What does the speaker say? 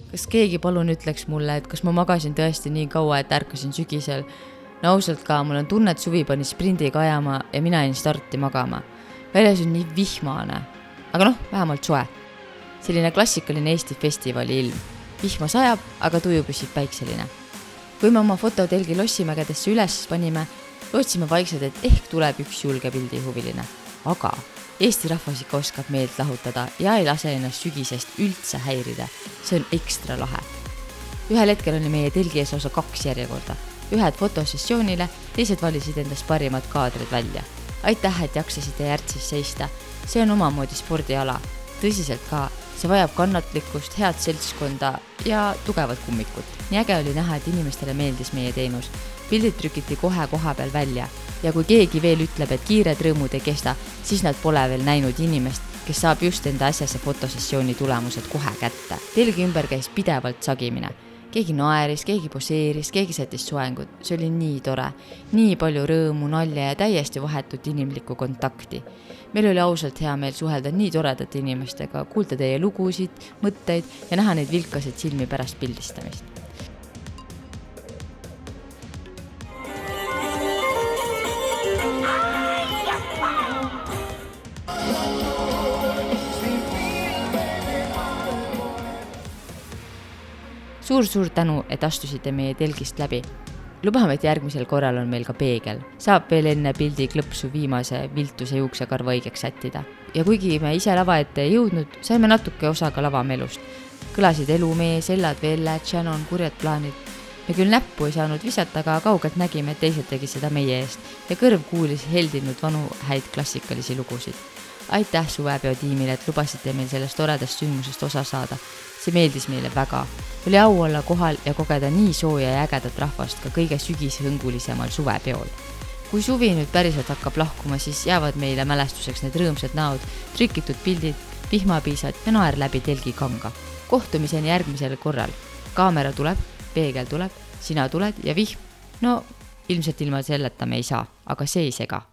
Kas keegi palun ütleks mulle, et kas ma magasin tõesti nii kaua, et ärkasin sügisel? No ausalt ka, mul on tunne, et suvi pani sprindiga ajama ja mina jäin starti magama. Väljas on nii vihmane, aga vähemalt soe. Selline klassikaline Eesti festivali ilm. Vihma sajab, aga tuju püsib päikseline. Kui me oma fototelgi Lossimägedesse üles panime, lootsime vaikselt, et ehk tuleb üks julge pildi huviline. Aga Eesti rahvas ikka oskab meelt lahutada ja ei lase ennast sügisest üldse häirida. See on ekstra lahe. Ühel hetkel oli meie telgi ees lausa 2 järjekorda. Ühed fotosessioonile, teised valisid endast parimad kaadrid välja. Aitäh, et jaksasite järtsis seista. See on omamoodi spordiala. Tõsiselt ka, see vajab kannatlikkust, head seltskonda ja tugevat kummikut. Nii äge oli näha, et inimestele meeldis meie teenus. Pildid trükiti kohe koha peal välja. Ja kui keegi veel ütleb, et kiired rõõmud ei kesta, siis nad pole veel näinud inimest, kes saab just enda asjase fotosessiooni tulemused kohe kätte. Telgi ümber käis pidevalt sagimine. Keegi naeris, keegi poseeris, keegi sättis soengut. See oli nii tore. Nii palju rõõmu, nalja ja täiesti vahetut inimlikku kontakti. Meil oli ausalt hea meel suhelda nii toredate inimestega, kuulda teie lugusid, mõtteid ja näha neid vilkasid silmi pärast pildistamist. Suur tänu, et astusite meie telgist läbi. Lubame, et järgmisel korral on meil ka peegel. Saab veel enne pildi klõpsu viimase viltuse juuksekarva õigeks sättida. Ja kuigi me ise lava ette ei jõudnud, saime natuke osa ka lavamelust. Kõlasid Elumees, Ellad Velle, Shannon, kurjad plaanid. Me küll näppu ei saanud visata, aga kaugelt nägime, et teised tegi seda meie eest ja kõrv kuulis heldinud vanu häid klassikalisi lugusid. Aitäh Suvepeo tiimile, et lubasite meil sellest toredast sündmusest osa saada. See meeldis meile väga. Oli au olla kohal ja kogeda nii sooja ja ägedat rahvast ka kõige sügishõngulisemal suvepeol. Kui suvi nüüd päriselt hakkab lahkuma, siis jäävad meile mälestuseks need rõõmsad näod, trükitud pildid, vihmapiisad ja naer läbi telgi kanga. Kohtumiseni järgmisel korral. Kaamera tuleb, peegel tuleb, sina tuled ja vihm. No, ilmselt ilma selleta me ei saa, aga see ei sega.